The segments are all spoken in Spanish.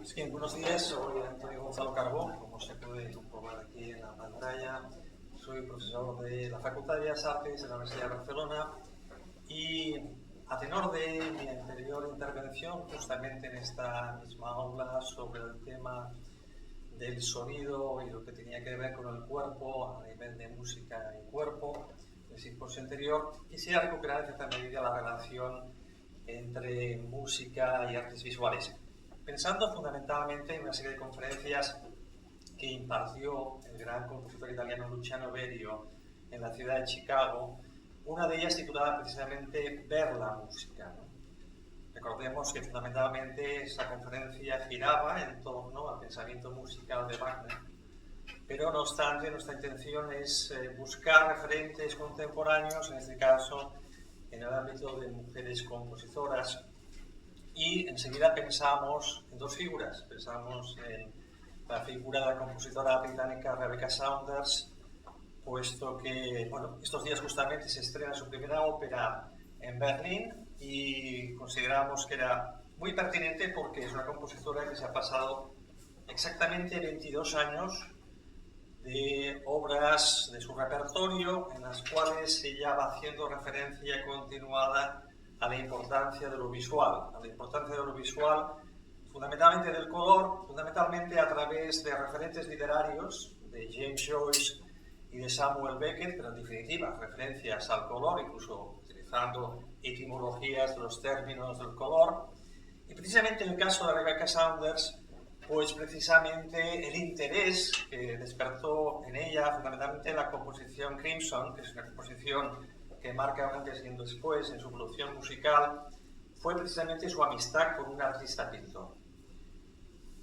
Sí, buenos días, soy Antonio Gonzalo Carbó, como se puede comprobar aquí en la pantalla. Soy profesor de la Facultad de Bellas Artes de la Universidad de Barcelona y a tenor de mi anterior intervención, justamente en esta misma aula, sobre el tema del sonido y lo que tenía que ver con el cuerpo a nivel de música y cuerpo, el simposio anterior, quisiera recuperar en cierta medida la relación entre música y artes visuales, pensando fundamentalmente en una serie de conferencias que impartió el gran compositor italiano Luciano Berio en la ciudad de Chicago, una de ellas titulada precisamente Ver la música, ¿no? Recordemos que fundamentalmente esa conferencia giraba en torno al pensamiento musical de Wagner, pero no obstante nuestra intención es buscar referentes contemporáneos, en este caso en el ámbito de mujeres compositoras, y enseguida pensamos en dos figuras. Pensamos en la figura de la compositora británica Rebecca Saunders, puesto que estos días justamente se estrena su primera ópera en Berlín y consideramos que era muy pertinente porque es una compositora que se ha pasado exactamente 22 años de obras de su repertorio en las cuales ella va haciendo referencia continuada a la importancia de lo visual, fundamentalmente del color, fundamentalmente a través de referentes literarios de James Joyce y de Samuel Beckett, pero en definitiva referencias al color, incluso utilizando etimologías de los términos del color. Y precisamente en el caso de Rebecca Saunders, pues precisamente el interés que despertó en ella, fundamentalmente la composición Crimson, que es una composición que marca un antes y un después en su producción musical, fue precisamente su amistad con un artista pintor.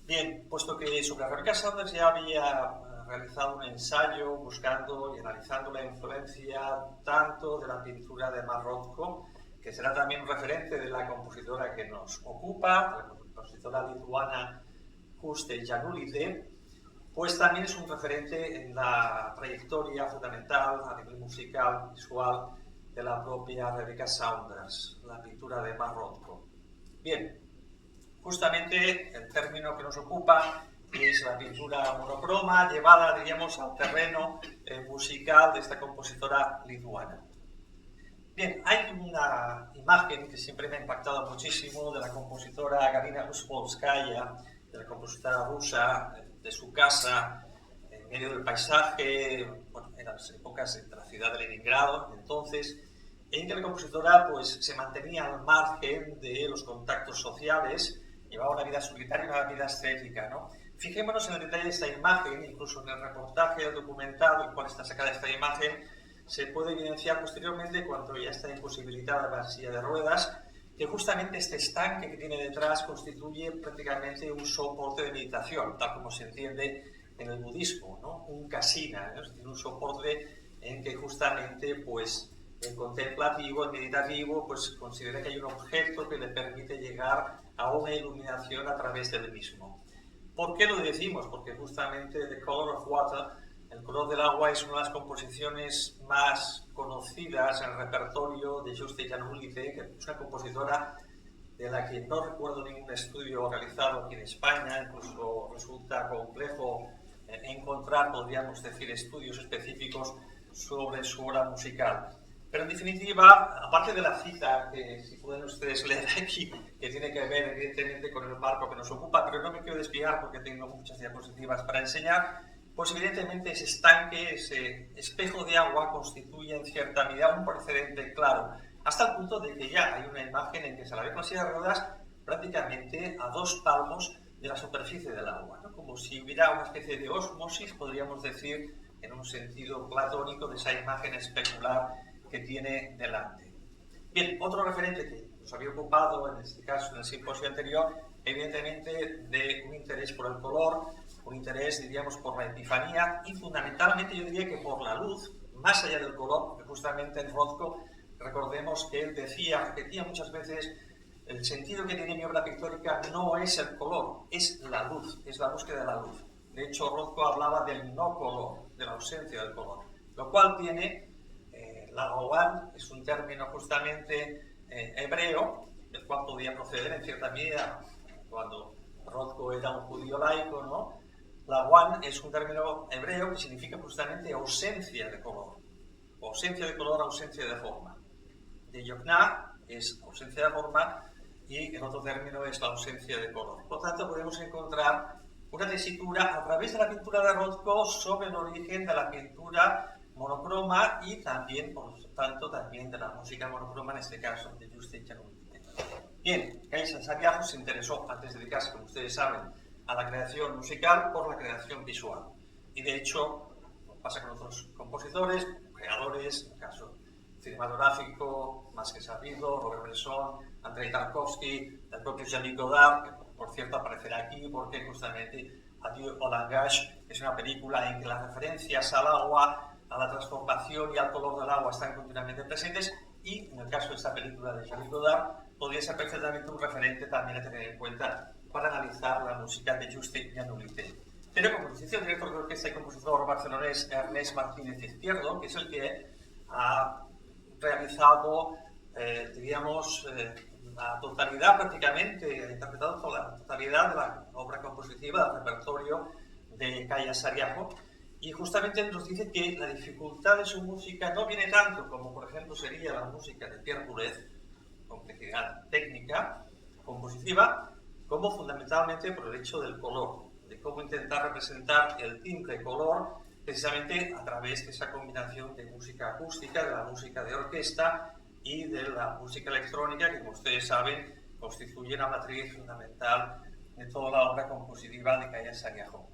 Bien, puesto que sobre Rebecca Saunders ya había realizado un ensayo buscando y analizando la influencia tanto de la pintura de Mark Rothko, que será también un referente de la compositora que nos ocupa, la compositora lituana Juste Janulite, pues también es un referente en la trayectoria fundamental a nivel musical, visual, de la propia Rebecca Saunders, la pintura de Mark Rothko. Bien, justamente el término que nos ocupa es la pintura monocroma, llevada, diríamos, al terreno musical de esta compositora lituana. Bien, hay una imagen que siempre me ha impactado muchísimo de la compositora Galina Uspolskaya, de la compositora rusa, de su casa, en medio del paisaje, en las épocas de la ciudad de Leningrado, entonces, en que la compositora pues, se mantenía al margen de los contactos sociales, llevaba una vida solitaria y una vida estética, ¿no? Fijémonos en el detalle de esta imagen, incluso en el reportaje documental del cual está sacada esta imagen, se puede evidenciar posteriormente, cuando ya está imposibilitada la silla de ruedas, que justamente este estanque que tiene detrás constituye prácticamente un soporte de meditación, tal como se entiende en el budismo, ¿no? Un kasina, ¿no? Es decir, un soporte en que justamente pues, el contemplativo, el meditativo, pues considera que hay un objeto que le permite llegar a una iluminación a través del mismo. ¿Por qué lo decimos? Porque justamente The Color of Water, el color del agua, es una de las composiciones más conocidas en el repertorio de Juste Janulite, que es una compositora de la que no recuerdo ningún estudio realizado aquí en España, incluso resulta complejo encontrar, podríamos decir, estudios específicos sobre su obra musical. Pero en definitiva, aparte de la cita que si pueden ustedes leer aquí, que tiene que ver evidentemente con el marco que nos ocupa, pero no me quiero desviar porque tengo muchas diapositivas para enseñar, pues evidentemente ese estanque, ese espejo de agua constituye en cierta medida un precedente claro, hasta el punto de que ya hay una imagen en que se la ve con silla de ruedas prácticamente a 2 palmos de la superficie del agua, ¿no? Como si hubiera una especie de ósmosis, podríamos decir, en un sentido platónico, de esa imagen especular que tiene delante. Bien, otro referente que nos había ocupado, en este caso en el simposio anterior, evidentemente de un interés por el color, un interés, diríamos, por la epifanía y fundamentalmente yo diría que por la luz, más allá del color, porque justamente en Rothko, recordemos que él repetía muchas veces, el sentido que tiene mi obra pictórica no es el color, es la luz, es la búsqueda de la luz. De hecho, Rothko hablaba del no color, de la ausencia del color, lo cual tiene, la Goban es un término justamente hebreo, del cual podía proceder en cierta medida cuando Rothko era un judío laico, ¿no? Lawan es un término hebreo que significa justamente ausencia de color. Ausencia de color, ausencia de forma. De Yokna es ausencia de forma y el otro término es la ausencia de color. Por lo tanto, podemos encontrar una tesitura a través de la pintura de Rothko sobre el origen de la pintura monocroma y también, por lo tanto, también de la música monocroma, en este caso de Juste Janulite. Bien, Kaisa Sarriajo se interesó, antes de dedicarse, como ustedes saben, a la creación musical por la creación visual. Y de hecho, pasa con otros compositores, creadores, en el caso cinematográfico, más que sabido, Robert Bresson, Andrei Tarkovsky, el propio Jean-Luc Godard, que por cierto aparecerá aquí porque justamente Adieu au langage es una película en que las referencias al agua, a la transformación y al color del agua están continuamente presentes, y en el caso de esta película de Jean-Luc Godard podría ser perfectamente un referente también a tener en cuenta para analizar la música de Juste Janulite. Pero como nos dice el director de orquesta y compositor barcelonés Ernest Martínez Izquierdo, que es el que ha realizado, diríamos, la totalidad prácticamente, ha interpretado toda la totalidad de la obra compositiva, del repertorio de Kaisa Sarriajo, y justamente nos dice que la dificultad de su música no viene tanto como, por ejemplo, sería la música de Pierre Boulez, complejidad técnica, compositiva, como fundamentalmente por el hecho del color, de cómo intentar representar el timbre color precisamente a través de esa combinación de música acústica, de la música de orquesta y de la música electrónica, que como ustedes saben constituye la matriz fundamental de toda la obra compositiva de Kaisa Sarriajo.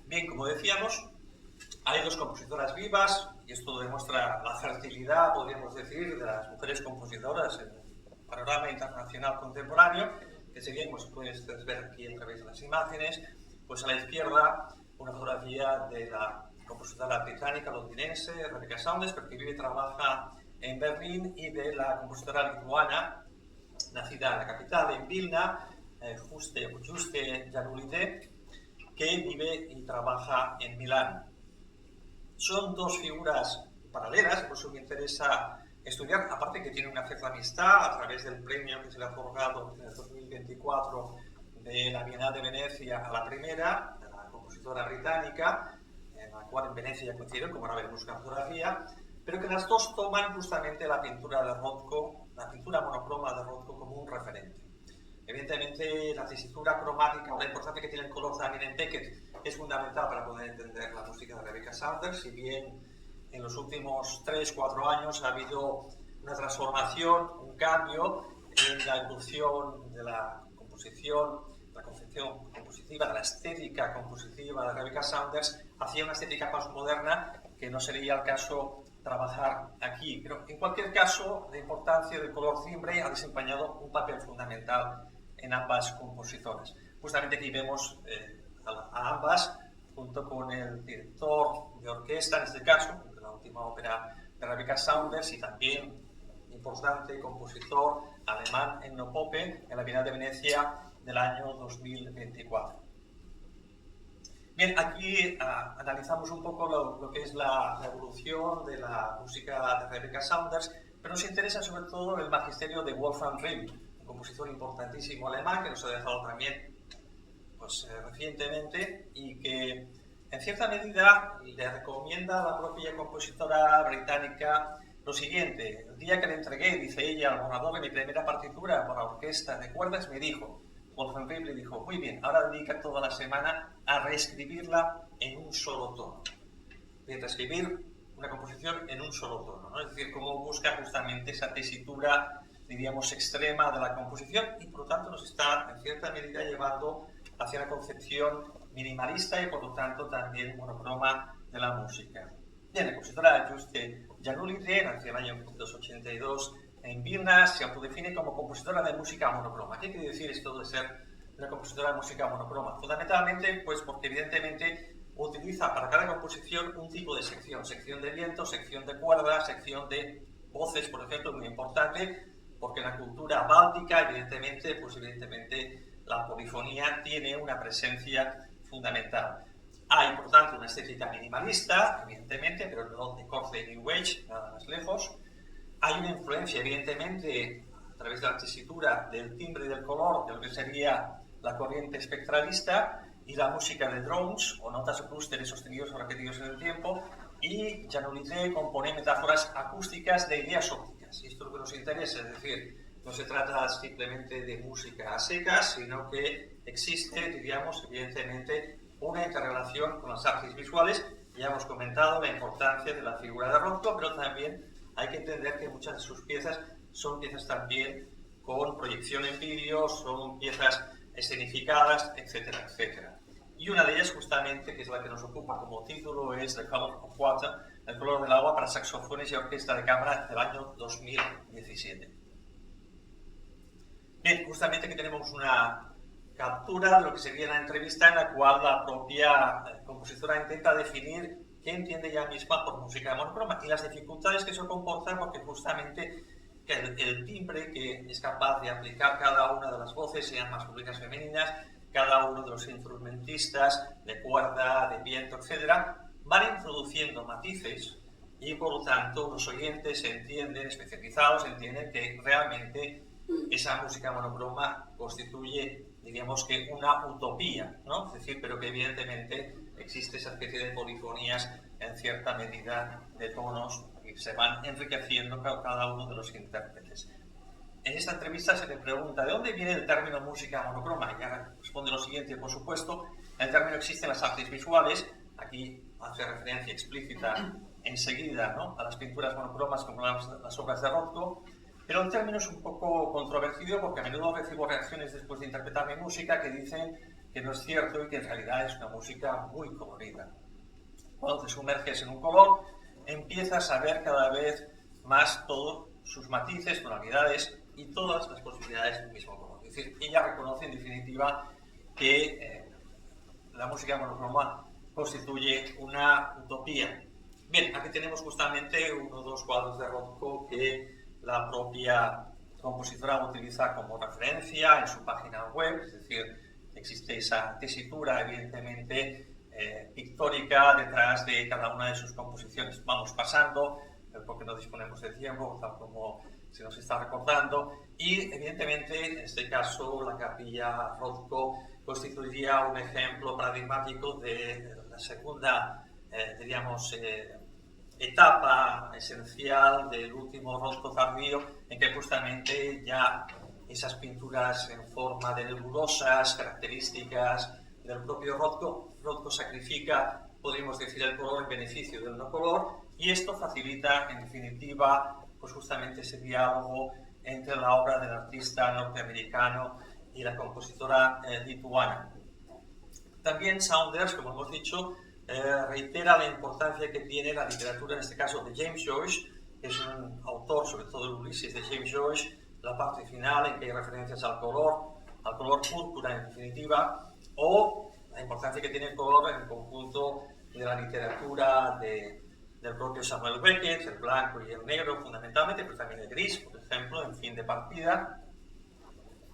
Bien, como decíamos, hay dos compositoras vivas, y esto demuestra la fertilidad, podríamos decir, de las mujeres compositoras en el panorama internacional contemporáneo, que serían, como se pueden ver aquí a través de las imágenes, pues a la izquierda una fotografía de la compositora británica londinense Rebecca Saunders, que vive y trabaja en Berlín, y de la compositora lituana, nacida en la capital, en Vilna, Juste Janulite, que vive y trabaja en Milán. Son dos figuras paralelas, por eso me interesa estudiar, aparte que tienen una cierta amistad a través del premio que se le ha otorgado en el 2024 de la Bienal de Venecia a la primera, de la compositora británica, en la cual en Venecia ya coincidieron, como ahora veremos una fotografía, pero que las dos toman justamente la pintura de Rothko, la pintura monocroma de Rothko, como un referente. Evidentemente, la tesitura cromática o la importancia que tiene el color también en Beckett es fundamental para poder entender la música de Rebecca Saunders, si bien en los últimos 3-4 años ha habido una transformación, un cambio en la evolución de la composición, la concepción compositiva, de la estética compositiva de Rebecca Saunders hacia una estética postmoderna, que no sería el caso trabajar aquí. Pero en cualquier caso, la importancia del color timbre ha desempeñado un papel fundamental en ambas compositoras. Justamente aquí vemos a ambas, junto con el director de orquesta, en este caso, de la última ópera de Rebecca Saunders, y también importante compositor alemán Enno Poppe, en la Bienal de Venecia del año 2024. Bien, aquí analizamos un poco lo que es la evolución de la música de Rebecca Saunders, pero nos interesa sobre todo el magisterio de Wolfgang Rimm, un compositor importantísimo alemán que nos ha dejado también recientemente, y que en cierta medida le recomienda a la propia compositora británica lo siguiente: el día que le entregué, dice ella, al borrador de mi primera partitura para orquesta de cuerdas, me dijo, Wolfgang Rimm le dijo, muy bien, ahora dedica toda la semana a reescribirla en un solo tono. Reescribir una composición en un solo tono, ¿no? Es decir, cómo busca justamente esa tesitura, diríamos, extrema de la composición, y por lo tanto nos está en cierta medida llevando hacia la concepción minimalista y por lo tanto también monocroma de la música. Bien, la compositora Juste Janulite, nació en el año 1982 en Vilna, se autodefine como compositora de música monocroma. ¿Qué quiere decir esto de ser una compositora de música monocroma? Fundamentalmente, pues porque evidentemente utiliza para cada composición un tipo de sección de viento, sección de cuerdas, sección de voces, por ejemplo, muy importante, porque en la cultura báltica, evidentemente, la polifonía tiene una presencia fundamental. Hay, por tanto, una estética minimalista, evidentemente, pero no de corte New Age, nada más lejos. Hay una influencia, evidentemente, través de la tesitura, del timbre y del color, de lo que sería la corriente espectralista, y la música de drones, o notas o clústeres sostenidos o repetidos en el tiempo, y Jean Olité compone metáforas acústicas de ideas ópticas. Y esto es lo que nos interesa, es decir, no se trata simplemente de música a secas, sino que existe, diríamos, evidentemente, una interrelación con las artes visuales. Ya hemos comentado la importancia de la figura de Rothko, pero también hay que entender que muchas de sus piezas son piezas también con proyección en vídeo, son piezas escenificadas, etcétera, etcétera. Y una de ellas, justamente, que es la que nos ocupa como título, es The Color of Water, el color del agua, para saxofones y orquesta de cámara del año 2017. Bien, justamente aquí tenemos una captura de lo que sería la entrevista en la cual la propia compositora intenta definir qué entiende ella misma por música monocroma y las dificultades que eso comporta, porque justamente el timbre que es capaz de aplicar cada una de las voces, sean masculinas o femeninas, cada uno de los instrumentistas de cuerda, de viento, etc., van introduciendo matices y por lo tanto los oyentes entienden, especializados, entienden que realmente esa música monocroma constituye, diríamos que una utopía, ¿no? Es decir, pero que evidentemente existe esa especie de polifonías en cierta medida de tonos que se van enriqueciendo cada uno de los intérpretes. En esta entrevista se le pregunta ¿de dónde viene el término música monocroma? Y ahora responde lo siguiente, por supuesto, el término existe en las artes visuales, aquí hace referencia explícita enseguida, ¿no?, a las pinturas monocromas como las obras de Rothko, pero el término es un poco controvertido porque a menudo recibo reacciones después de interpretar mi música que dicen que no es cierto y que en realidad es una música muy colorida. Cuando te sumerges en un color, empiezas a ver cada vez más todos sus matices, tonalidades y todas las posibilidades del mismo color. Es decir, ella reconoce en definitiva que la música monocroma constituye una utopía. Bien, aquí tenemos justamente uno o dos cuadros de Rothko que la propia compositora utiliza como referencia en su página web, es decir, existe esa tesitura evidentemente pictórica detrás de cada una de sus composiciones. Vamos pasando, porque no disponemos de tiempo, tal como se nos está recordando, y evidentemente en este caso la capilla Rothko constituiría un ejemplo paradigmático de la segunda, diríamos, etapa esencial del último Rothko tardío, en que justamente ya esas pinturas en forma de nebulosas, características del propio Rothko sacrifica, podríamos decir, el color en beneficio del no color, y esto facilita, en definitiva, pues justamente ese diálogo entre la obra del artista norteamericano y la compositora lituana. También Saunders, como hemos dicho, reitera la importancia que tiene la literatura, en este caso de James Joyce, que es un autor, sobre todo el Ulises de James Joyce, la parte final en que hay referencias al color púrpura en definitiva, o la importancia que tiene el color en el conjunto de la literatura del propio Samuel Beckett, el blanco y el negro fundamentalmente, pero también el gris, por ejemplo, en Fin de partida.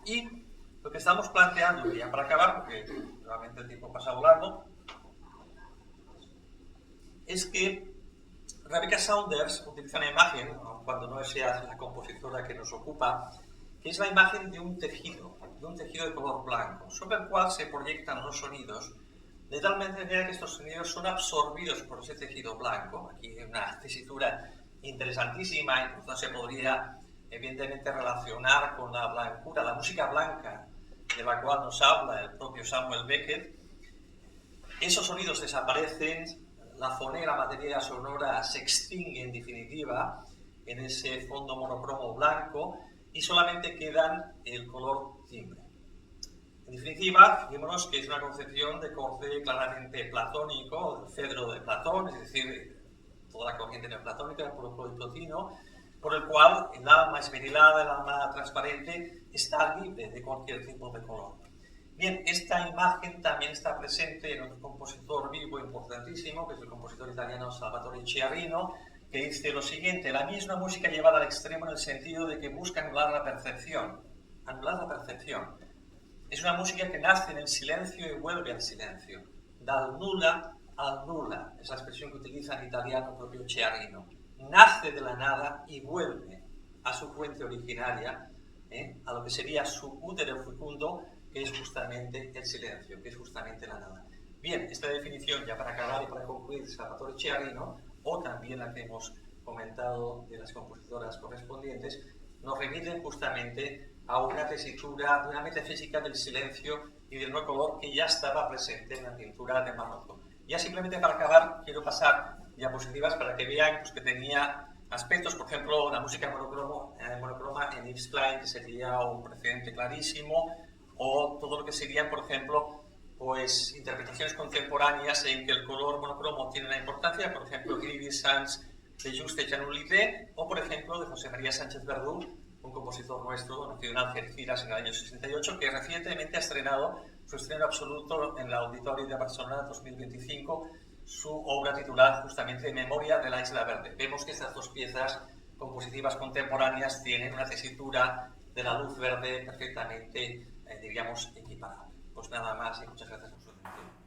Y lo que estamos planteando, ya para acabar, porque realmente el tiempo pasa volando, es que Rebecca Saunders utiliza una imagen, cuando no sea la compositora que nos ocupa, que es la imagen de un tejido de color blanco, sobre el cual se proyectan los sonidos, de tal manera que estos sonidos son absorbidos por ese tejido blanco. Aquí hay una tesitura interesantísima, incluso se podría evidentemente relacionar con la blancura, la música blanca de la cual nos habla el propio Samuel Beckett. Esos sonidos desaparecen, la fonera, materia sonora se extingue en definitiva en ese fondo monocromo blanco y solamente quedan el color timbre. En definitiva, fijémonos que es una concepción de corte claramente platónico, del Fedro de Platón, es decir, toda la corriente neoplatónica, el plotino, por el cual el alma esmerilada, el alma transparente, está libre de cualquier tipo de color. Bien, esta imagen también está presente en otro compositor vivo importantísimo, que es el compositor italiano Salvatore Chiarino, que dice lo siguiente: la mía es una música llevada al extremo en el sentido de que busca anular la percepción. Anular la percepción. Es una música que nace en el silencio y vuelve al silencio. Dal nulla al nulla, es la expresión que utiliza en italiano el propio Chiarino. Nace de la nada y vuelve a su fuente originaria, a lo que sería su útero fecundo, que es justamente el silencio, que es justamente la nada. Bien, esta definición, ya para acabar y para concluir, Salvatore Chiarino, o también la que hemos comentado de las compositoras correspondientes, nos remiten justamente a una tesitura, de una metafísica del silencio y del no color que ya estaba presente en la pintura de Marrocco. Ya simplemente para acabar, quiero pasar diapositivas para que vean pues, que tenía aspectos, por ejemplo, la música monocroma en Yves Klein, que sería un precedente clarísimo, o todo lo que serían, por ejemplo, pues interpretaciones contemporáneas en que el color monocromo tiene una importancia, por ejemplo, Gris-Sans de Juste Janulité, o por ejemplo de José María Sánchez Verdú, un compositor nuestro, nacido en Algeciras en el año 68, que recientemente ha estrenado su estreno absoluto en la Auditorio de Barcelona 2025, su obra titulada justamente Memoria de la Isla Verde. Vemos que estas dos piezas compositivas contemporáneas tienen una tesitura de la luz verde perfectamente, diríamos, equiparable. Pues nada más y muchas gracias por su atención.